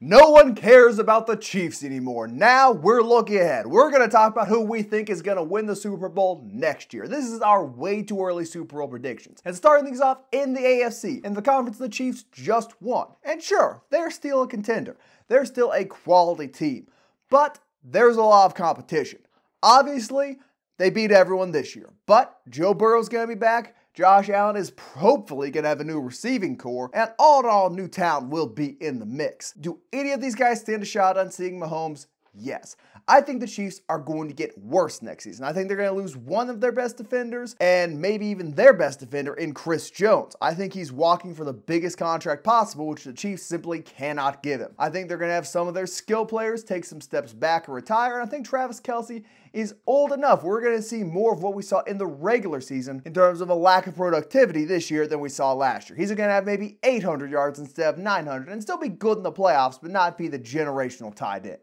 No one cares about the Chiefs anymore. Now we're looking ahead. We're going to talk about who we think is going to win the Super Bowl next year. This is our way too early Super Bowl predictions. And starting things off in the AFC, in the conference the Chiefs just won. And sure, they're still a contender. They're still a quality team. But there's a lot of competition. Obviously, they beat everyone this year. But Joe Burrow's going to be back. Josh Allen is hopefully going to have a new receiving core, and all in all, new talent will be in the mix. Do any of these guys stand a shot on seeing Mahomes? Yes. I think the Chiefs are going to get worse next season. I think they're going to lose one of their best defenders, and maybe even their best defender in Chris Jones. I think he's walking for the biggest contract possible, which the Chiefs simply cannot give him. I think they're going to have some of their skill players take some steps back or retire, and I think Travis Kelce is old enough. We're going to see more of what we saw in the regular season in terms of a lack of productivity this year than we saw last year. He's going to have maybe 800 yards instead of 900 and still be good in the playoffs, but not be the generational tight end.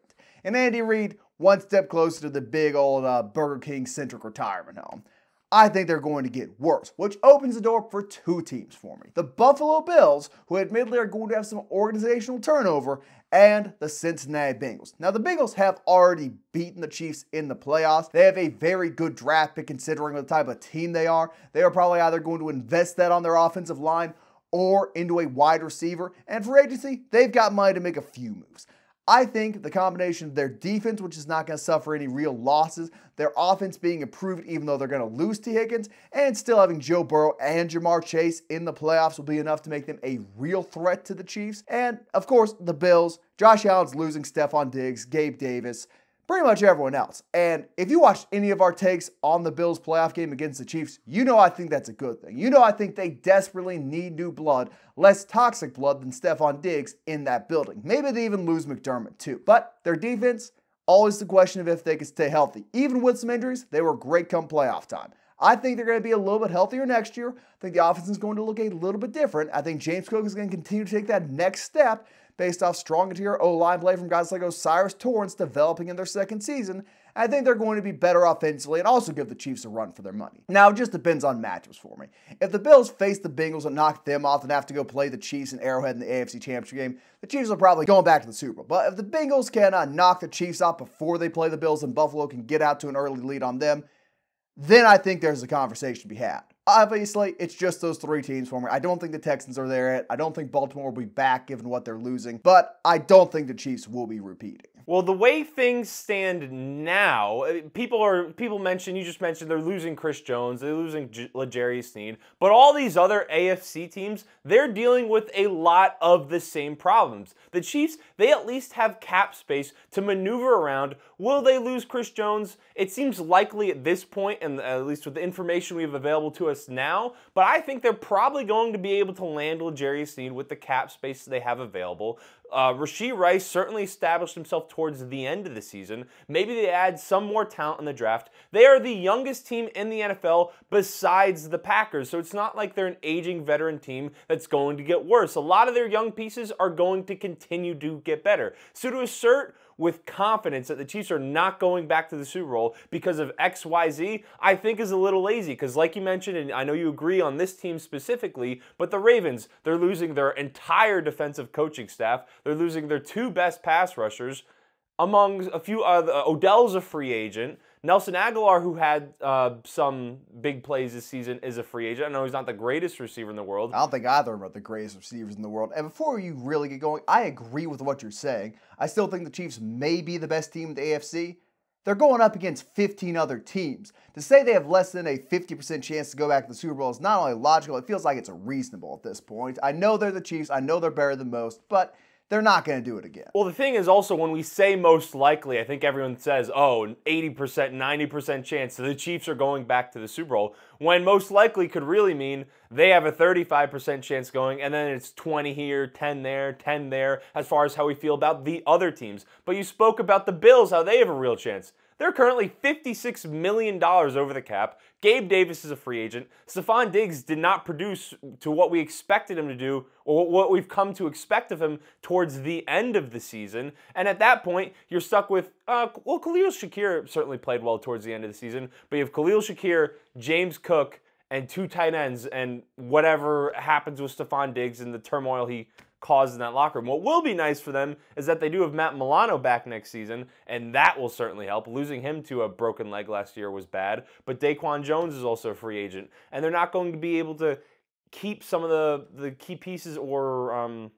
And Andy Reid, one step closer to the big old Burger King-centric retirement home. I think they're going to get worse, which opens the door for two teams for me. The Buffalo Bills, who admittedly are going to have some organizational turnover, and the Cincinnati Bengals. Now, the Bengals have already beaten the Chiefs in the playoffs. They have a very good draft pick considering the type of team they are. They are probably either going to invest that on their offensive line or into a wide receiver. And for agency, they've got money to make a few moves. I think the combination of their defense, which is not going to suffer any real losses, their offense being improved even though they're going to lose T. Higgins, and still having Joe Burrow and Jamar Chase in the playoffs will be enough to make them a real threat to the Chiefs. And, of course, the Bills. Josh Allen's losing Stephon Diggs, Gabe Davis, pretty much everyone else. And if you watched any of our takes on the Bills playoff game against the Chiefs, you know I think that's a good thing. You know I think they desperately need new blood, less toxic blood than Stephon Diggs in that building. Maybe they even lose McDermott too. But their defense, always the question of if they can stay healthy. Even with some injuries, they were great come playoff time. I think they're going to be a little bit healthier next year. I think the offense is going to look a little bit different. I think James Cook is going to continue to take that next step based off strong interior O-line play from guys like O'Cyrus Torrence developing in their second season. I think they're going to be better offensively and also give the Chiefs a run for their money. Now, it just depends on matchups for me. If the Bills face the Bengals and knock them off and have to go play the Chiefs in Arrowhead in the AFC Championship game, the Chiefs are probably going back to the Super Bowl. But if the Bengals can knock the Chiefs off before they play the Bills and Buffalo can get out to an early lead on them, then I think there's a conversation to be had. Obviously, it's just those three teams for me. I don't think the Texans are there yet. I don't think Baltimore will be back given what they're losing. But I don't think the Chiefs will be repeating. Well, the way things stand now, people mention, you just mentioned they're losing Chris Jones, they're losing L'Jarius Sneed, but all these other AFC teams, they're dealing with a lot of the same problems. The Chiefs, they at least have cap space to maneuver around. Will they lose Chris Jones? It seems likely at this point, and at least with the information we have available to us now, but I think they're probably going to be able to land L'Jarius Sneed with the cap space they have available. Rashee Rice certainly established himself towards the end of the season. Maybe they add some more talent in the draft. They are the youngest team in the NFL besides the Packers, so it's not like they're an aging veteran team that's going to get worse. A lot of their young pieces are going to continue to get better. So to assert with confidence that the Chiefs are not going back to the Super Bowl because of XYZ, I think is a little lazy because like you mentioned, and I know you agree on this team specifically, but the Ravens, they're losing their entire defensive coaching staff. They're losing their two best pass rushers. Among a few, Odell's a free agent. Nelson Aguilar, who had some big plays this season, is a free agent. I know he's not the greatest receiver in the world. I don't think either of them are the greatest receivers in the world. And before you really get going, I agree with what you're saying. I still think the Chiefs may be the best team in the AFC. They're going up against 15 other teams. To say they have less than a 50% chance to go back to the Super Bowl is not only logical, it feels like it's reasonable at this point. I know they're the Chiefs. I know they're better than most, but they're not going to do it again. Well, the thing is also when we say most likely, I think everyone says, oh, an 80%, 90% chance that the Chiefs are going back to the Super Bowl, when most likely could really mean they have a 35% chance going, and then it's 20 here, 10 there, 10 there, as far as how we feel about the other teams. But you spoke about the Bills, how they have a real chance. They're currently $56 million over the cap. Gabe Davis is a free agent. Stephon Diggs did not produce to what we expected him to do or what we've come to expect of him towards the end of the season. And at that point, you're stuck with, well, Khalil Shakir certainly played well towards the end of the season, but you have Khalil Shakir, James Cook, and two tight ends, and whatever happens with Stephon Diggs and the turmoil he caused in that locker room. What will be nice for them is that they do have Matt Milano back next season, and that will certainly help. Losing him to a broken leg last year was bad, but Daquan Jones is also a free agent, and they're not going to be able to keep some of the key pieces or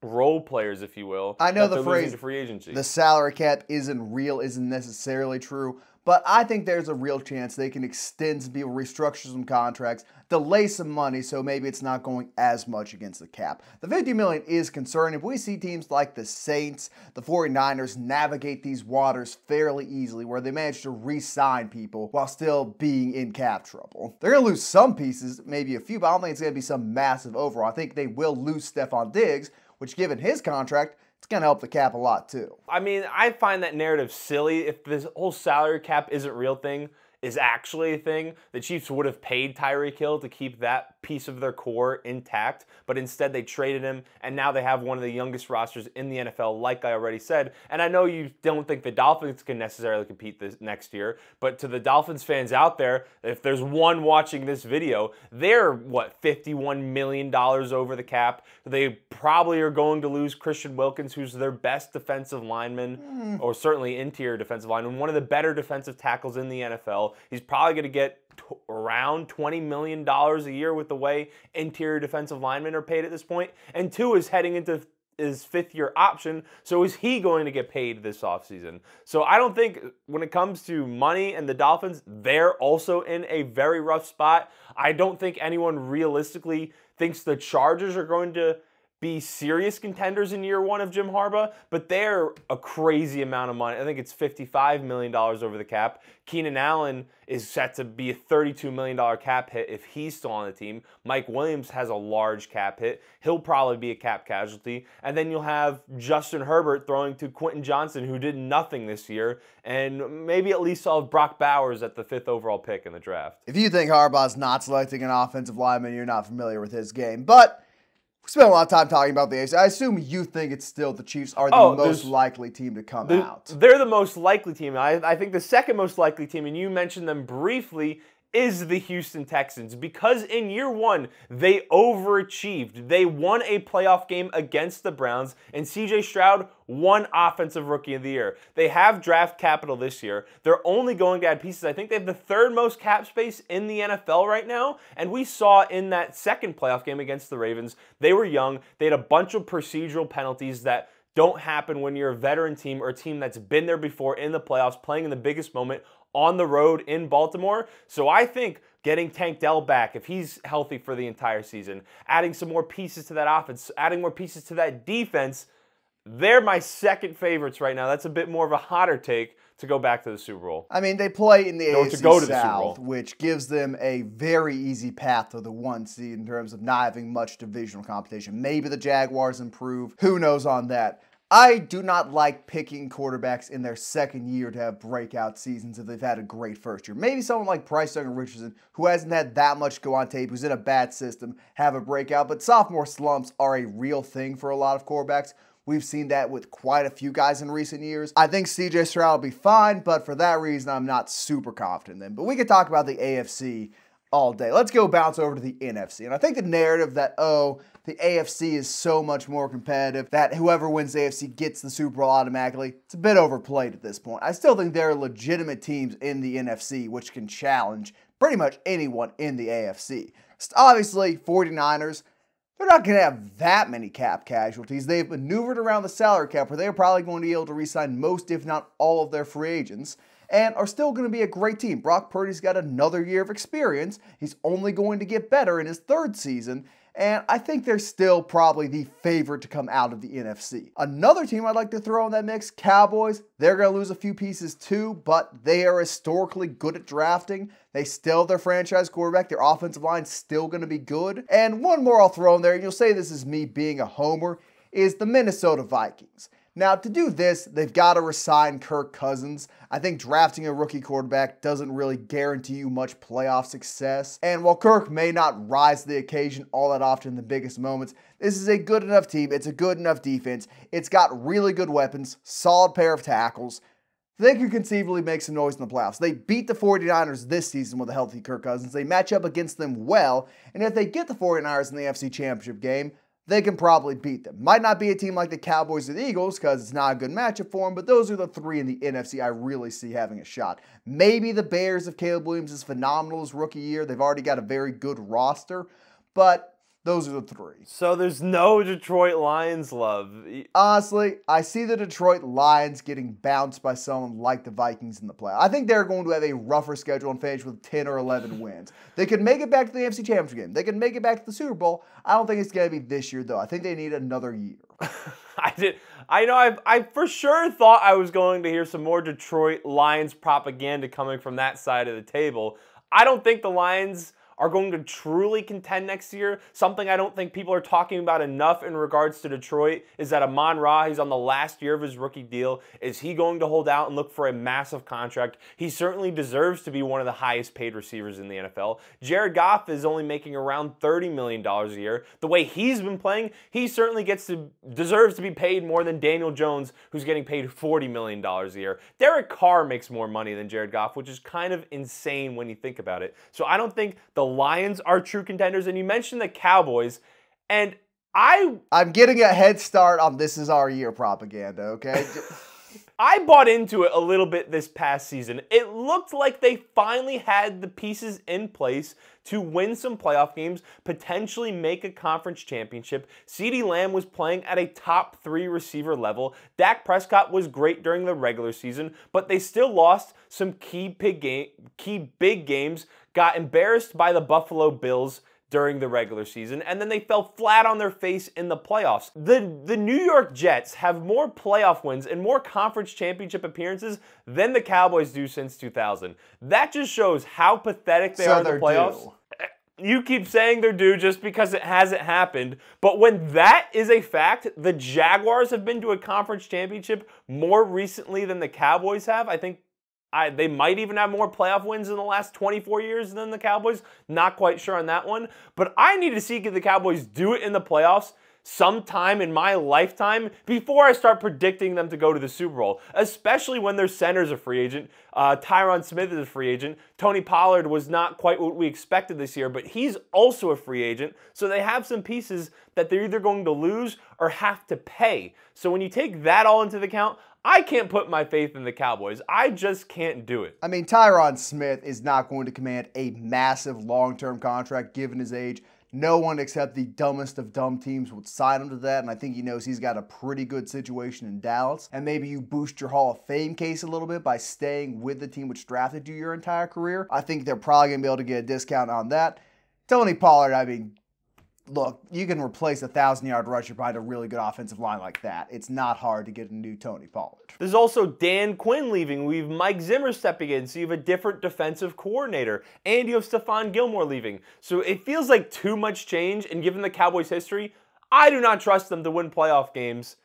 role players, if you will. I know the phrase to free agency. The salary cap isn't real, isn't necessarily true, but I think there's a real chance they can extend some people, restructure some contracts, delay some money, so maybe it's not going as much against the cap. The $50 million is concerning. If we see teams like the Saints, the 49ers navigate these waters fairly easily, where they manage to re-sign people while still being in cap trouble. They're going to lose some pieces, maybe a few, but I don't think it's going to be some massive overall. I think they will lose Stephon Diggs, which, given his contract, it's going to help the cap a lot too. I mean, I find that narrative silly. If this whole salary cap isn't a real thing, is actually a thing, the Chiefs would have paid Tyreek Hill to keep that piece of their core intact, but instead they traded him, and now they have one of the youngest rosters in the NFL, like I already said. And I know you don't think the Dolphins can necessarily compete this next year, but to the Dolphins fans out there, if there's one watching this video, they're, what, $51 million over the cap. They probably are going to lose Christian Wilkins, who's their best defensive lineman, or certainly interior defensive lineman, one of the better defensive tackles in the NFL. He's probably going to get around $20 million a year with the way interior defensive linemen are paid at this point. And Tua is heading into his fifth-year option, so is he going to get paid this offseason? So I don't think when it comes to money and the Dolphins, they're also in a very rough spot. I don't think anyone realistically thinks the Chargers are going to be serious contenders in year one of Jim Harbaugh, but they're a crazy amount of money. I think it's $55 million over the cap. Keenan Allen is set to be a $32 million cap hit if he's still on the team. Mike Williams has a large cap hit. He'll probably be a cap casualty. And then you'll have Justin Herbert throwing to Quentin Johnson, who did nothing this year. And maybe at least I'll have Brock Bowers at the 5th overall pick in the draft. If you think Harbaugh's not selecting an offensive lineman, you're not familiar with his game. But we spent a lot of time talking about the AFC. I assume you think it's still the Chiefs are the most likely team to come out. They're the most likely team. I think the second most likely team, and you mentioned them briefly, is the Houston Texans, because in year one, they overachieved. They won a playoff game against the Browns, and CJ Stroud won Offensive Rookie of the Year. They have draft capital this year. They're only going to add pieces. I think they have the third most cap space in the NFL right now, and we saw in that second playoff game against the Ravens, they were young. They had a bunch of procedural penalties that don't happen when you're a veteran team or a team that's been there before in the playoffs, playing in the biggest moment on the road in Baltimore. So I think getting Tank Dell back, if he's healthy for the entire season, adding some more pieces to that offense, adding more pieces to that defense, they're my second favorites right now. That's a bit more of a hotter take to go back to the Super Bowl. I mean, they play in the AFC South, which gives them a very easy path to the 1 seed in terms of not having much divisional competition. Maybe the Jaguars improve. Who knows on that? I do not like picking quarterbacks in their second year to have breakout seasons if they've had a great first year. Maybe someone like Bryce Young or Richardson, who hasn't had that much go on tape, who's in a bad system, have a breakout. But sophomore slumps are a real thing for a lot of quarterbacks. We've seen that with quite a few guys in recent years. I think CJ Stroud will be fine, but for that reason, I'm not super confident in them. But we could talk about the AFC all day. Let's go bounce over to the NFC. And I think the narrative that, oh, the AFC is so much more competitive, that whoever wins the AFC gets the Super Bowl automatically, it's a bit overplayed at this point. I still think there are legitimate teams in the NFC which can challenge pretty much anyone in the AFC. Obviously, 49ers, they're not going to have that many cap casualties. They've maneuvered around the salary cap where they're probably going to be able to re-sign most, if not all, of their free agents, and are still going to be a great team. Brock Purdy's got another year of experience. He's only going to get better in his third season, and I think they're still probably the favorite to come out of the NFC. Another team I'd like to throw in that mix, Cowboys. They're going to lose a few pieces too, but they are historically good at drafting. They still have their franchise quarterback. Their offensive line's still going to be good. And one more I'll throw in there, and you'll say this is me being a homer, is the Minnesota Vikings. Now, to do this, they've got to resign Kirk Cousins. I think drafting a rookie quarterback doesn't really guarantee you much playoff success. And while Kirk may not rise to the occasion all that often in the biggest moments, this is a good enough team. It's a good enough defense. It's got really good weapons, solid pair of tackles. They could conceivably make some noise in the playoffs. They beat the 49ers this season with a healthy Kirk Cousins. They match up against them well. And if they get the 49ers in the AFC Championship game, they can probably beat them. Might not be a team like the Cowboys or the Eagles because it's not a good matchup for them, but those are the three in the NFC I really see having a shot. Maybe the Bears if Caleb Williams is phenomenal his rookie year. They've already got a very good roster, but those are the three. So there's no Detroit Lions love. Honestly, I see the Detroit Lions getting bounced by someone like the Vikings in the playoffs. I think they're going to have a rougher schedule and finish with 10 or 11 wins. They could make it back to the AFC Championship game. They could make it back to the Super Bowl. I don't think it's going to be this year, though. I think they need another year. I for sure thought I was going to hear some more Detroit Lions propaganda coming from that side of the table. I don't think the Lions are going to truly contend next year. Something I don't think people are talking about enough in regards to Detroit is that Amon-Ra, he's on the last year of his rookie deal. Is he going to hold out and look for a massive contract? He certainly deserves to be one of the highest paid receivers in the NFL. Jared Goff is only making around $30 million a year. The way he's been playing, he certainly deserves to be paid more than Daniel Jones, who's getting paid $40 million a year. Derek Carr makes more money than Jared Goff, which is kind of insane when you think about it. So I don't think the Lions are true contenders, and you mentioned the Cowboys, and I'm getting a head start on this is our year propaganda, okay? I bought into it a little bit this past season. It looked like they finally had the pieces in place to win some playoff games, potentially make a conference championship. CeeDee Lamb was playing at a top 3 receiver level. Dak Prescott was great during the regular season, but they still lost some key big games, got embarrassed by the Buffalo Bills during the regular season, and then they fell flat on their face in the playoffs. The New York Jets have more playoff wins and more conference championship appearances than the Cowboys do since 2000. That just shows how pathetic they are in the playoffs. Due. You keep saying they're due just because it hasn't happened, but when that is a fact, the Jaguars have been to a conference championship more recently than the Cowboys have. I think they might even have more playoff wins in the last 24 years than the Cowboys. Not quite sure on that one. But I need to see the Cowboys do it in the playoffs sometime in my lifetime before I start predicting them to go to the Super Bowl, especially when their center's a free agent. Tyron Smith is a free agent. Tony Pollard was not quite what we expected this year, but he's also a free agent. So they have some pieces that they're either going to lose or have to pay. So when you take that all into account, I can't put my faith in the Cowboys. I just can't do it. I mean, Tyron Smith is not going to command a massive long-term contract given his age. No one except the dumbest of dumb teams would sign him to that, and I think he knows he's got a pretty good situation in Dallas. And maybe you boost your Hall of Fame case a little bit by staying with the team which drafted you your entire career. I think they're probably going to be able to get a discount on that. Tony Pollard, I mean, look, you can replace a 1,000-yard rusher behind a really good offensive line like that. It's not hard to get a new Tony Pollard. There's also Dan Quinn leaving. We have Mike Zimmer stepping in, so you have a different defensive coordinator. And you have Stephon Gilmore leaving. So it feels like too much change, and given the Cowboys' history, I do not trust them to win playoff games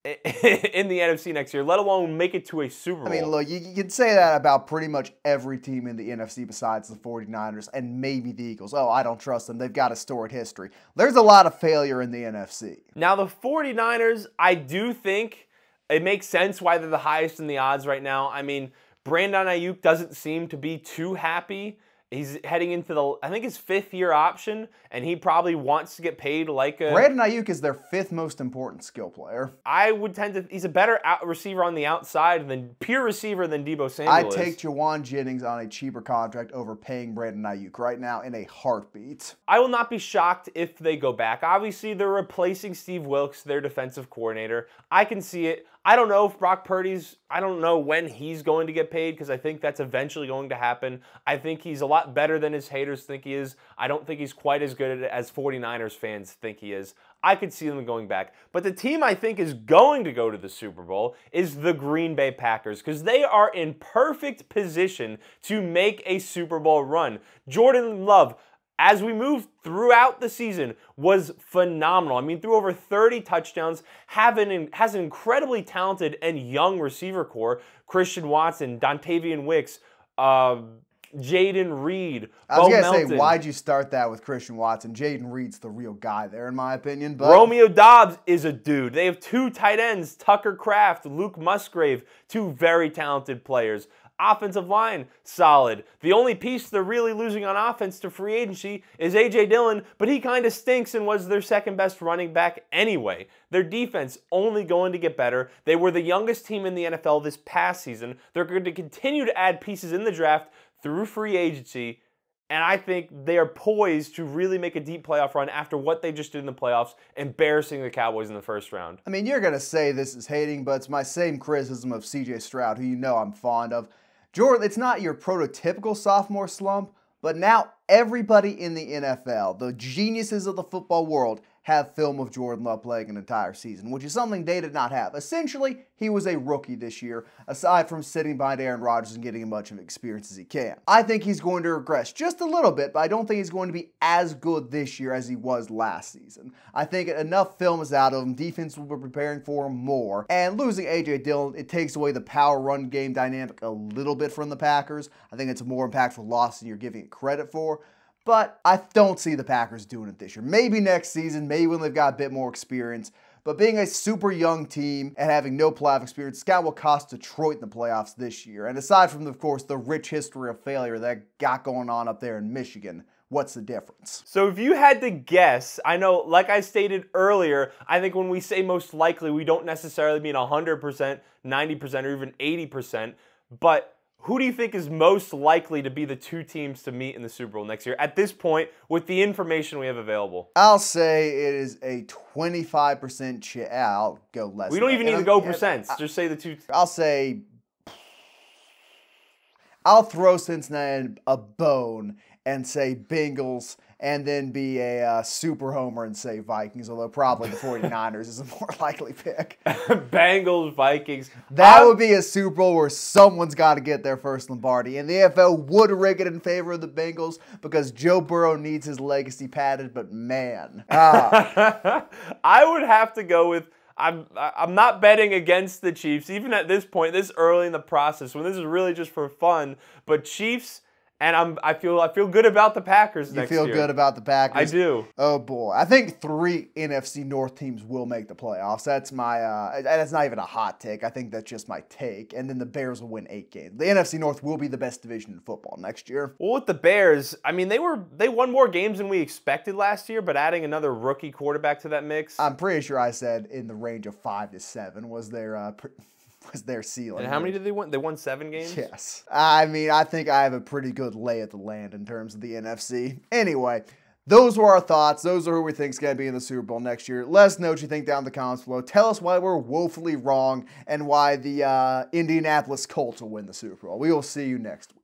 in the NFC next year, let alone make it to a Super Bowl. I mean, look, you can say that about pretty much every team in the NFC besides the 49ers and maybe the Eagles. Oh, I don't trust them. They've got a storied history. There's a lot of failure in the NFC. Now, the 49ers, I do think it makes sense why they're the highest in the odds right now. I mean, Brandon Ayuk doesn't seem to be too happy. He's heading into I think his 5th year option, and he probably wants to get paid like a... Brandon Ayuk is their 5th most important skill player. I would tend to... He's a better receiver on the outside pure receiver than Deebo Samuel I'd take Jawan Jennings on a cheaper contract over paying Brandon Ayuk right now in a heartbeat. I will not be shocked if they go back. Obviously, they're replacing Steve Wilkes, their defensive coordinator. I can see it. I don't know if Brock Purdy's, I don't know when he's going to get paid because I think that's eventually going to happen. I think he's a lot better than his haters think he is. I don't think he's quite as good as 49ers fans think he is. I could see them going back. But the team I think is going to go to the Super Bowl is the Green Bay Packers because they are in perfect position to make a Super Bowl run. Jordan Love, as we move throughout the season, was phenomenal. I mean, threw over 30 touchdowns, has an incredibly talented and young receiver core. Christian Watson, Dontavian Wicks, Jaden Reed, I was going to say, why'd you start that with Christian Watson? Jaden Reed's the real guy there, in my opinion. But Romeo Doubs is a dude. They have 2 tight ends, Tucker Kraft, Luke Musgrave, 2 very talented players. Offensive line, solid. The only piece they're really losing on offense to free agency is A.J. Dillon, but he kind of stinks and was their second best running back anyway. Their defense only going to get better. They were the youngest team in the NFL this past season. They're going to continue to add pieces in the draft through free agency, and I think they are poised to really make a deep playoff run after what they just did in the playoffs, embarrassing the Cowboys in the first round. I mean, you're going to say this is hating, but it's my same criticism of C.J. Stroud, who you know I'm fond of. Jordan, it's not your prototypical sophomore slump, but now everybody in the NFL, the geniuses of the football world, have film of Jordan Love playing an entire season, which is something they did not have. Essentially, he was a rookie this year, aside from sitting behind Aaron Rodgers and getting as much of experience as he can. I think he's going to regress just a little bit, but I don't think he's going to be as good this year as he was last season. I think enough film is out of him, defense will be preparing for him more, and losing A.J. Dillon, it takes away the power run game dynamic a little bit from the Packers. I think it's a more impactful loss than you're giving it credit for. But I don't see the Packers doing it this year. Maybe next season, maybe when they've got a bit more experience. But being a super young team and having no playoff experience, it's got what cost Detroit in the playoffs this year. And aside from, of course, the rich history of failure that got going on up there in Michigan, what's the difference? So if you had to guess, I know, like I stated earlier, I think when we say most likely, we don't necessarily mean 100%, 90%, or even 80%. But who do you think is most likely to be the two teams to meet in the Super Bowl next year at this point with the information we have available? I'll say it is a 25% chance. I'll go less. We don't even need to go percents. Just say the two. I'll say, I'll throw Cincinnati a bone and say Bengals, and then be a super homer and say Vikings, although probably the 49ers is a more likely pick. Bengals, Vikings. That would be a Super Bowl where someone's got to get their first Lombardi. And the NFL would rig it in favor of the Bengals because Joe Burrow needs his legacy padded, but man. I would have to go with, I'm not betting against the Chiefs, even at this point, this early in the process, when this is really just for fun, but Chiefs. And I feel good about the Packers next year. You feel good about the Packers? I do. Oh, boy. I think 3 NFC North teams will make the playoffs. That's my, that's not even a hot take. I think that's just my take. And then the Bears will win 8 games. The NFC North will be the best division in football next year. Well, with the Bears, I mean, they won more games than we expected last year, but adding another rookie quarterback to that mix. I'm pretty sure I said in the range of 5 to 7 was their ceiling. And how many did they win? They won 7 games? Yes. I mean, I think I have a pretty good lay of the land in terms of the NFC. Anyway, those were our thoughts. Those are who we think is going to be in the Super Bowl next year. Let us know what you think down in the comments below. Tell us why we're woefully wrong and why the Indianapolis Colts will win the Super Bowl. We will see you next week.